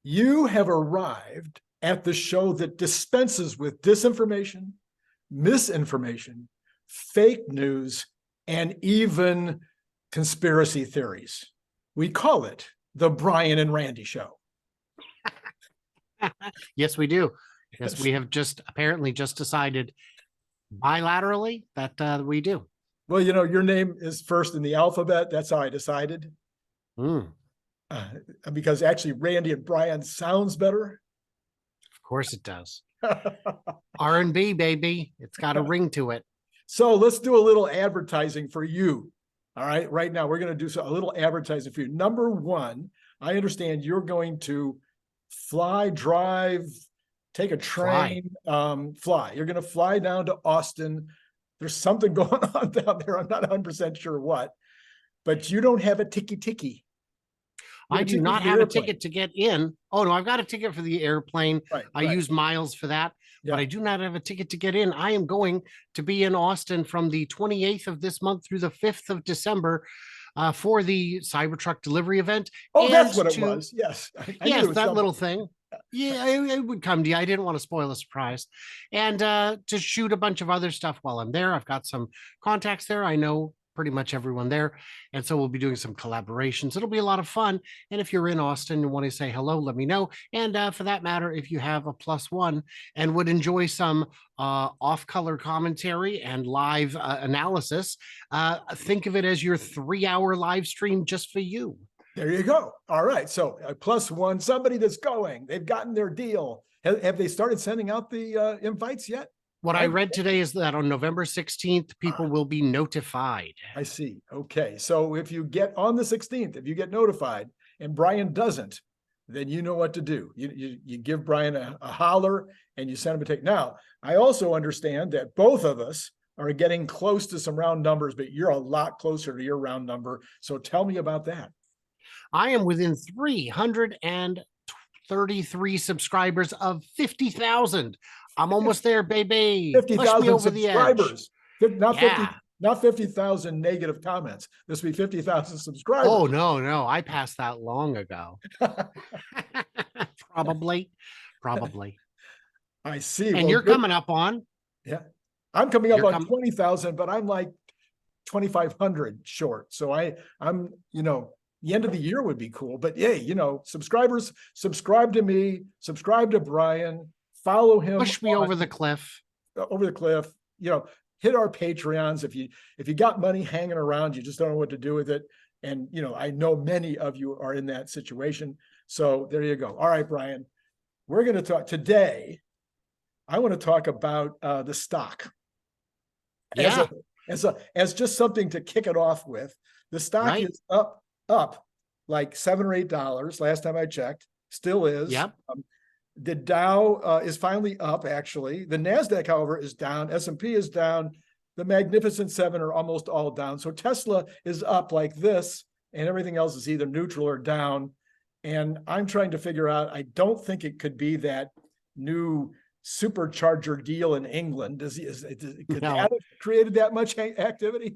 You have arrived at the show that dispenses with disinformation, misinformation, fake news, and even conspiracy theories. We call it the Brian and Randy Show. Yes, we do. Yes, we have apparently just decided bilaterally that we do. Well, you know, your name is first in the alphabet. That's how I decided. Because actually Randy and Brian sounds better. Of course it does. R&B, baby. It's got a ring to it. So let's do a little advertising for you. All right. Right now, we're going to do a little advertising for you. Number one, I understand you're going to fly, drive, take a train, fly. You're going to fly down to Austin. There's something going on down there. I'm not 100% sure what, but you don't have a ticky. I do not have a ticket to get in. Oh, no, I've got a ticket for the airplane. I use miles for that, but I do not have a ticket to get in. I am going to be in Austin from the 28th of this month through the 5th of December for the Cybertruck delivery event. Oh, that's what it was. Yes. Yes, that little thing. Yeah, it would come to you. I didn't want to spoil the surprise. And to shoot a bunch of other stuff while I'm there. I've got some contacts there. I know pretty much everyone there. And so we'll be doing some collaborations. It'll be a lot of fun. And if you're in Austin and want to say hello, let me know. And for that matter, if you have a +1 and would enjoy some off-color commentary and live analysis, think of it as your 3-hour live stream just for you. There you go. All right. So +1, somebody that's going, they've gotten their deal. Have they started sending out the invites yet? What I read today is that on November 16th, people will be notified. I see. Okay. So if you get on the 16th, if you get notified and Brian doesn't, then you know what to do. You give Brian a holler and you send him a ticket. Now, I also understand that both of us are getting close to some round numbers, but you're a lot closer to your round number. So tell me about that. I am within 333 subscribers of 50,000. I'm almost there, baby. 50,000 subscribers. Not 50,000 negative comments. This will be 50,000 subscribers. Oh, no. I passed that long ago. Probably. I see. And you're coming up on? Yeah. I'm coming up on 20,000, but I'm like 2,500 short. So I'm, the end of the year would be cool. But hey, subscribers, subscribe to me, subscribe to Brian, follow him. Push me over the cliff. Hit our Patreons. If you got money hanging around, you just don't know what to do with it. And, I know many of you are in that situation. So there you go. All right, Brian, we're going to talk today. I want to talk about the stock. Yeah. As just something to kick it off with. The stock is up like $7 or $8 last time I checked. Still is. Yep. The Dow is finally up, actually. The NASDAQ, however, is down. S&P is down. The Magnificent Seven are almost all down. So Tesla is up like this, and everything else is either neutral or down. And I'm trying to figure out, I don't think it could be that new supercharger deal in England. Could that have created that much activity?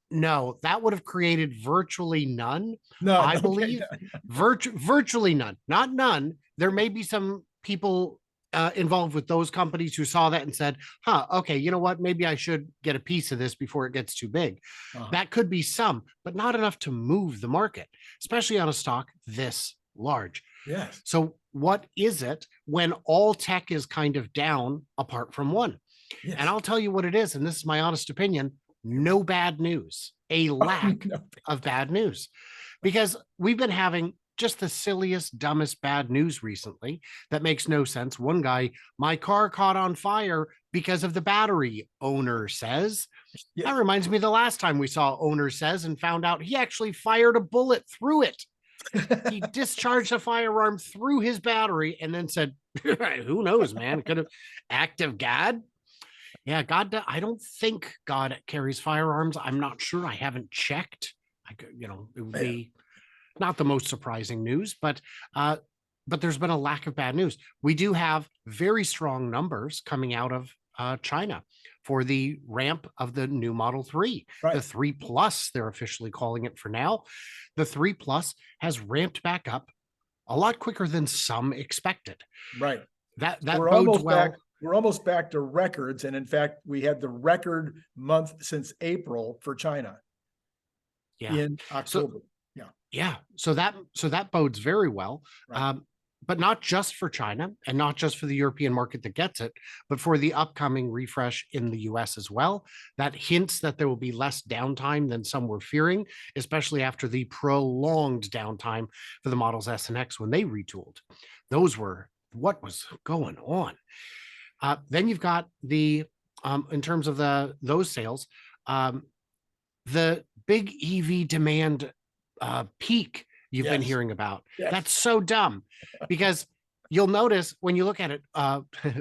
No, that would have created virtually none. No, I believe virtually none, not none. There may be some people involved with those companies who saw that and said, okay, you know what? Maybe I should get a piece of this before it gets too big. That could be some, but not enough to move the market, especially on a stock this large. Yes. So what is it when all tech is kind of down apart from one? Yes. And I'll tell you what it is. And this is my honest opinion. No bad news, a lack of bad news, because we've been having just the silliest, dumbest bad news recently that makes no sense. One guy, my car caught on fire because of the battery, owner says. Yes. That reminds me of the last time we saw owner says and found out he actually fired a bullet through it. He discharged a firearm through his battery and then said, who knows, man, could have active God. Yeah, God, I don't think God carries firearms. I'm not sure. I haven't checked. It would be not the most surprising news, but there's been a lack of bad news. We do have very strong numbers coming out of China for the ramp of the new Model 3. Right. The 3 Plus, they're officially calling it for now. The 3 Plus has ramped back up a lot quicker than some expected. Right. That We're bodes almost well. back. We're almost back to records. And in fact, we had the record month since April for China Yeah. in So October. Yeah. yeah, so that bodes very well. Right. But not just for China and not just for the European market that gets it, but for the upcoming refresh in the US as well. That hints that there will be less downtime than some were fearing, especially after the prolonged downtime for the Models S and X when they retooled. Those were what was going on. Then you've got the in terms of those sales, um, the big EV demand peak you've been Yes. hearing about. Yes. That's so dumb because you'll notice when you look at it,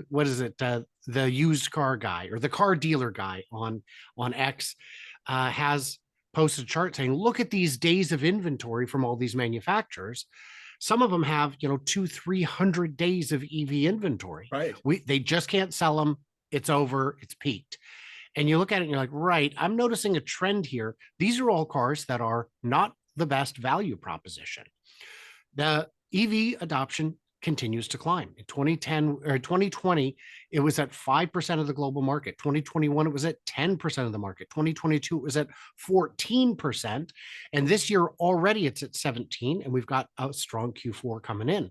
what is it? The used car guy or the car dealer guy on X has posted a chart saying, look at these days of inventory from all these manufacturers. Some of them have, 200-300 days of EV inventory. Right. They just can't sell them. It's over. It's peaked. And you look at it and you're like, right, I'm noticing a trend here. These are all cars that are not the best value proposition. The EV adoption continues to climb. In 2010 or 2020, it was at 5% of the global market. 2021, it was at 10% of the market. 2022, it was at 14%. And this year already it's at 17, and we've got a strong Q4 coming in.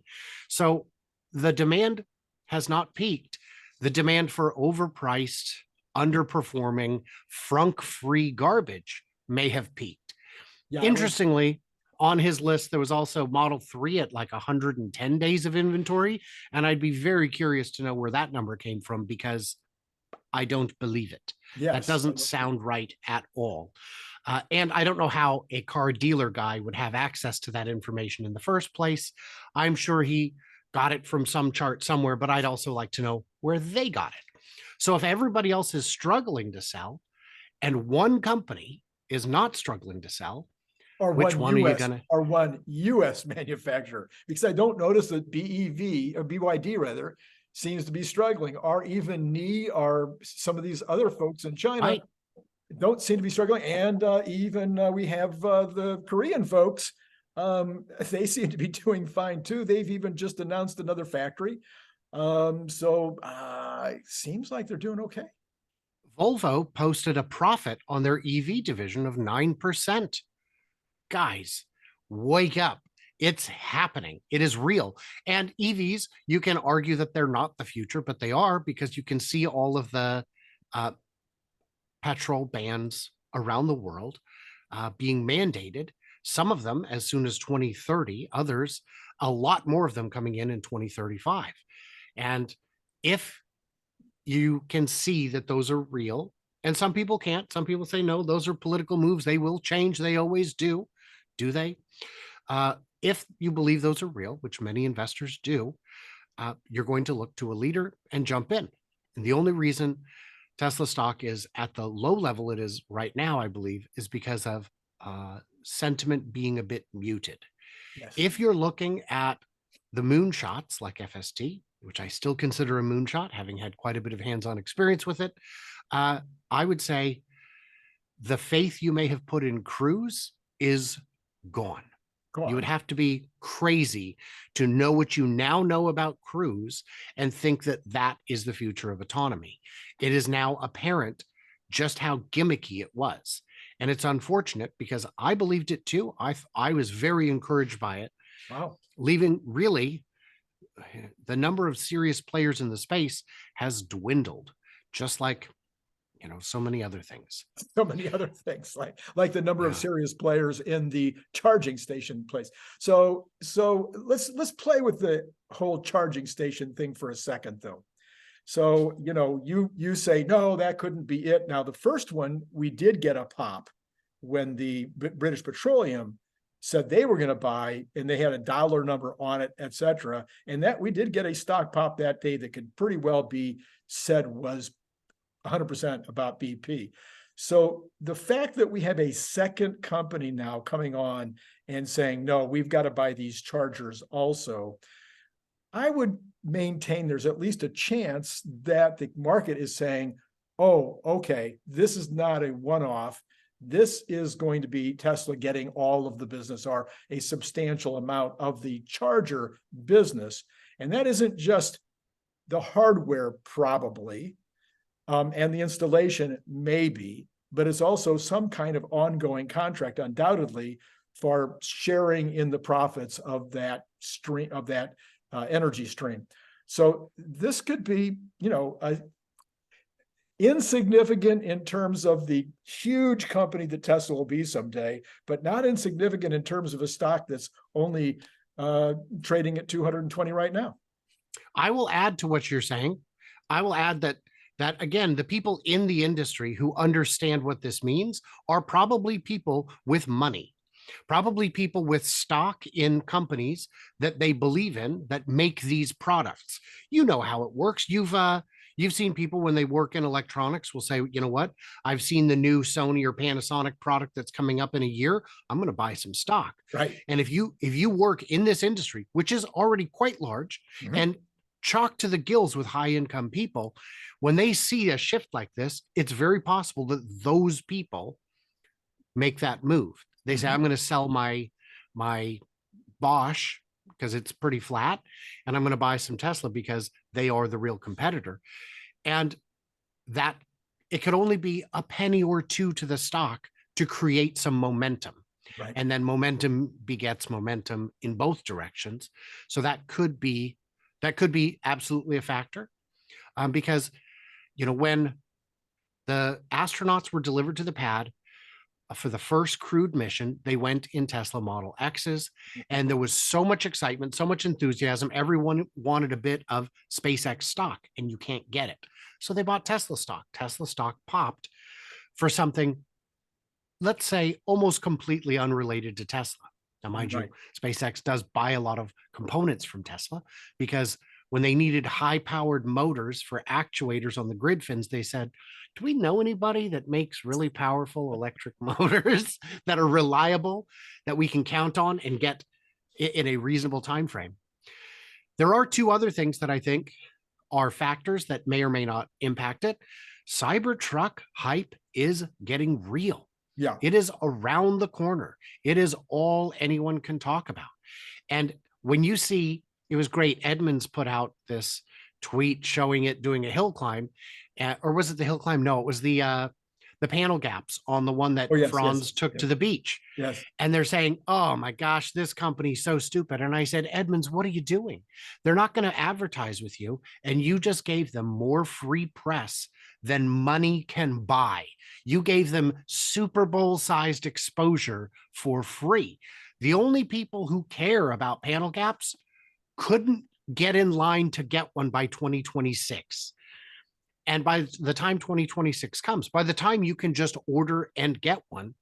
So the demand has not peaked. The demand for overpriced, underperforming, frunk-free garbage may have peaked. Yeah. Interestingly, on his list, there was also Model 3 at like 110 days of inventory. And I'd be very curious to know where that number came from because I don't believe it. Yes. That doesn't sound right at all. And I don't know how a car dealer guy would have access to that information in the first place. I'm sure he got it from some chart somewhere, but I'd also like to know where they got it. So if everybody else is struggling to sell and one company is not struggling to sell, or which one are you gonna? Or one US manufacturer, because I don't notice that BEV or BYD rather seems to be struggling, or even NI or some of these other folks in China don't seem to be struggling. And even we have the Korean folks, they seem to be doing fine too. They've even just announced another factory. So it seems like they're doing okay. Volvo posted a profit on their EV division of 9%. Guys, wake up. It's happening. It is real. And EVs, you can argue that they're not the future, but they are because you can see all of the petrol bans around the world being mandated. Some of them as soon as 2030, others, a lot more of them coming in 2035. And if you can see that those are real, and some people can't, some people say, no, those are political moves. They will change. They always do. Do they? If you believe those are real, which many investors do, you're going to look to a leader and jump in. And the only reason Tesla stock is at the low level it is right now, I believe, is because of sentiment being a bit muted. Yes. If you're looking at the moonshots like FST, which I still consider a moonshot, having had quite a bit of hands-on experience with it, I would say the faith you may have put in Cruise is gone. You would have to be crazy to know what you now know about Cruise and think that that is the future of autonomy. It is now apparent just how gimmicky it was. And it's unfortunate because I believed it too. I was very encouraged by it. Wow. Leaving really the number of serious players in the space has dwindled, just like so many other things. So many other things, like the number of serious players in the charging station place. So let's play with the whole charging station thing for a second, though. So you say no, that couldn't be it. Now the first one we did get a pop when the British Petroleum said they were going to buy, and they had a dollar number on it, etc. And that we did get a stock pop that day that could pretty well be said was 100% about BP. So the fact that we have a second company now coming on and saying, no, we've got to buy these chargers also, I would maintain there's at least a chance that the market is saying, oh, okay, this is not a one-off. this is going to be Tesla getting all of the business, or a substantial amount of the charger business. And that isn't just the hardware, probably, and the installation, maybe, but it's also some kind of ongoing contract, undoubtedly, for sharing in the profits of that stream, of that energy stream. So this could be, insignificant in terms of the huge company that Tesla will be someday, but not insignificant in terms of a stock that's only trading at 220 right now. I will add to what you're saying. I will add that again, the people in the industry who understand what this means are probably people with money, probably people with stock in companies that they believe in that make these products. You know how it works. You've seen people when they work in electronics will say, you know what? I've seen the new Sony or Panasonic product that's coming up in a year. I'm going to buy some stock. Right. And if you work in this industry, which is already quite large, and chock to the gills with high income people, when they see a shift like this, it's very possible that those people make that move. They say, I'm going to sell my Bosch because it's pretty flat, and I'm going to buy some Tesla because they are the real competitor. And that it could only be a penny or two to the stock to create some momentum. Right. And then momentum begets momentum in both directions. So that could be absolutely a factor, because, when the astronauts were delivered to the pad for the first crewed mission, they went in Tesla Model X's, and there was so much excitement, so much enthusiasm. Everyone wanted a bit of SpaceX stock, and you can't get it. So they bought Tesla stock. Tesla stock popped for something, let's say, almost completely unrelated to Tesla. Now, mind you, SpaceX does buy a lot of components from Tesla, because when they needed high-powered motors for actuators on the grid fins, they said, do we know anybody that makes really powerful electric motors that are reliable, that we can count on and get in a reasonable time frame? There are two other things that I think are factors that may or may not impact it. Cybertruck hype is getting real. Yeah. It is around the corner. It is all anyone can talk about. And when you see, it was great, Edmunds put out this tweet showing it doing a hill climb, or was it the hill climb? No, it was the panel gaps on the one that Franz took to the beach. Yes. And they're saying, oh my gosh, this company's so stupid. And I said, Edmunds, what are you doing? They're not going to advertise with you. And you just gave them more free press than money can buy. You gave them Super Bowl sized exposure for free. The only people who care about panel gaps couldn't get in line to get one by 2026. And by the time 2026 comes, by the time you can just order and get one,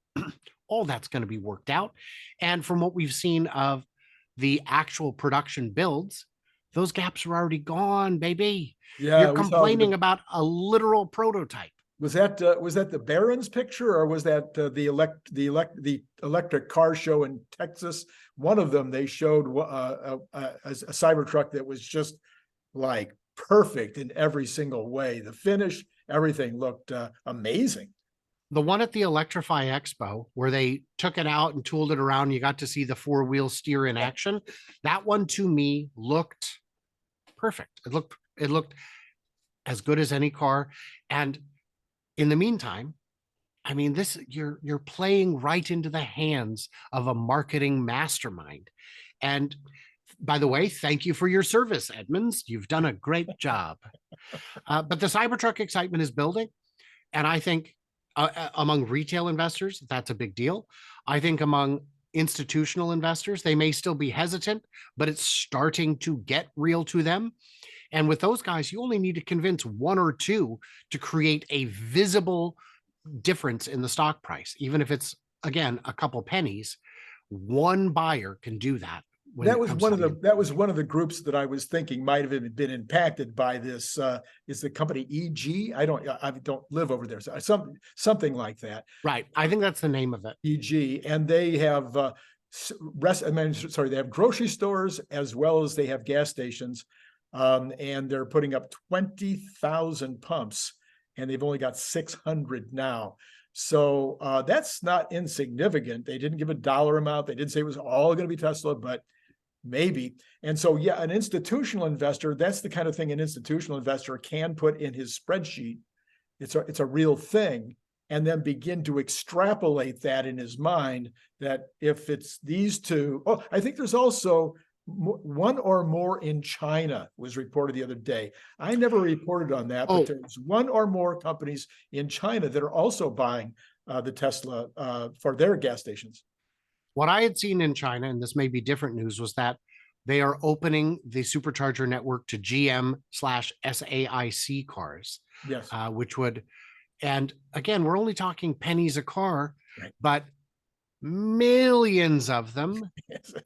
all that's going to be worked out. And from what we've seen of the actual production builds, those gaps are already gone, baby. Yeah, you're complaining about a literal prototype. Was that the Barron's picture, or was that the electric car show in Texas? One of them, they showed a Cybertruck that was just like perfect in every single way. The finish, everything looked amazing. The one at the Electrify Expo, where they took it out and tooled it around, you got to see the four-wheel steer in action. That one, to me, looked perfect. It looked as good as any car. And in the meantime, I mean, you're playing right into the hands of a marketing mastermind. And by the way, thank you for your service, Edmunds. You've done a great job. But the Cybertruck excitement is building. And I think among retail investors, that's a big deal. I think among institutional investors, they may still be hesitant, but it's starting to get real to them. And with those guys, you only need to convince one or two to create a visible difference in the stock price. Even if it's, again, a couple pennies, one buyer can do that. That was one of the groups that I was thinking might have been impacted by this. Is the company EG? I don't live over there. So something like that. Right. I think that's the name of it. EG, and they have they have grocery stores as well as they have gas stations, and they're putting up 20,000 pumps, and they've only got 600 now. So that's not insignificant. They didn't give a dollar amount. They didn't say it was all going to be Tesla, but maybe. And so, yeah, an institutional investor, that's the kind of thing an institutional investor can put in his spreadsheet. It's a real thing. And then begin to extrapolate that in his mind, that if it's these two, oh, I think there's also one or more in China was reported the other day. I never reported on that, but there's one or more companies in China that are also buying the Tesla for their gas stations. What I had seen in China, and this may be different news, was that they are opening the supercharger network to GM/SAIC cars. Yes. Which would, and again, we're only talking pennies a car, right, but millions of them,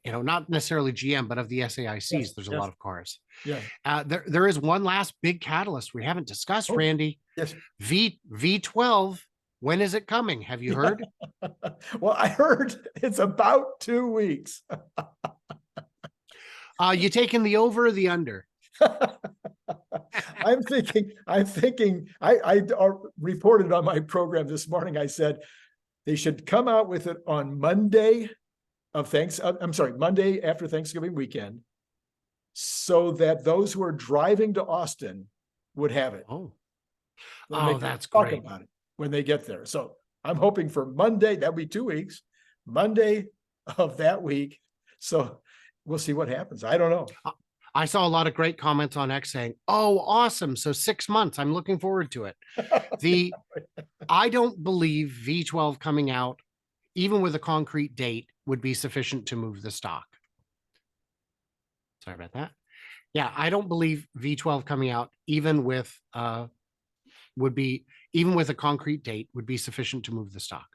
not necessarily GM, but of the SAICs, yes, there's a lot of cars. Yeah. There is one last big catalyst we haven't discussed, Randy. Yes. V12. When is it coming? Have you heard? Well, I heard it's about 2 weeks. You taking the over or the under? I'm thinking, I reported on my program this morning. I said they should come out with it on Monday Monday after Thanksgiving weekend, so that those who are driving to Austin would have it. Oh, talk that's great. about it when they get there. So I'm hoping for Monday, that'll be 2 weeks, Monday of that week. So we'll see what happens. I don't know. I saw a lot of great comments on X saying, oh, awesome. So 6 months, I'm looking forward to it. I don't believe V12 coming out, even with a concrete date, would be sufficient to move the stock. Sorry about that. Yeah, I don't believe V12 coming out, even with a concrete date, would be sufficient to move the stock.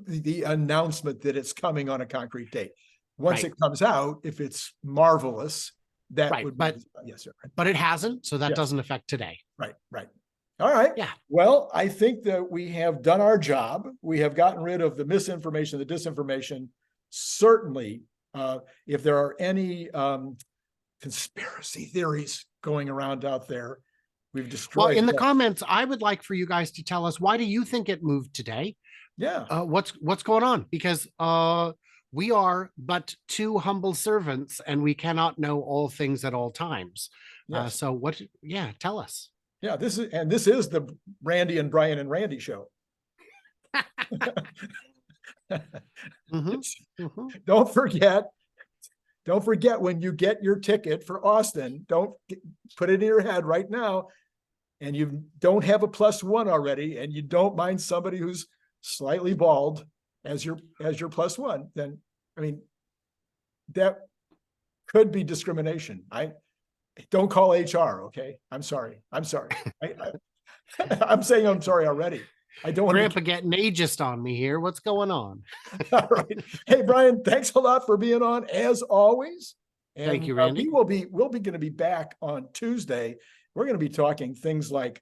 The announcement that it's coming on a concrete date. Once it comes out, if it's marvelous, that would be, yes, sir. But it hasn't, so that doesn't affect today. Right. All right. Yeah. Well, I think that we have done our job. We have gotten rid of the misinformation, the disinformation. Certainly, if there are any conspiracy theories going around out there, we've destroyed. Well, in the comments, I would like for you guys to tell us, why do you think it moved today? Yeah. What's going on? Because we are but two humble servants, and we cannot know all things at all times. Yes. So what? Yeah, tell us. Yeah, this is the Randy and Brian and Randy show. Don't forget when you get your ticket for Austin, don't put it in your head right now, and you don't have a +1 already, and you don't mind somebody who's slightly bald as your +1, then, I mean, that could be discrimination. Don't call HR, okay? I'm sorry. I'm saying I'm sorry already. I don't want Grandpa getting ageist on me here. What's going on? All right. Hey, Brian, thanks a lot for being on as always. And, thank you, Randy. We'll be going to be back on Tuesday. We're going to be talking things like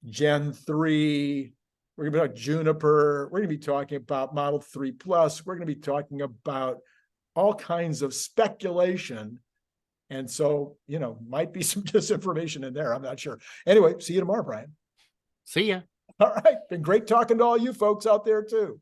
Gen 3. We're going to be talking Juniper. We're going to be talking about Model 3 Plus. We're going to be talking about all kinds of speculation. And so, might be some disinformation in there. I'm not sure. Anyway, see you tomorrow, Brian. See ya. All right. Been great talking to all you folks out there too.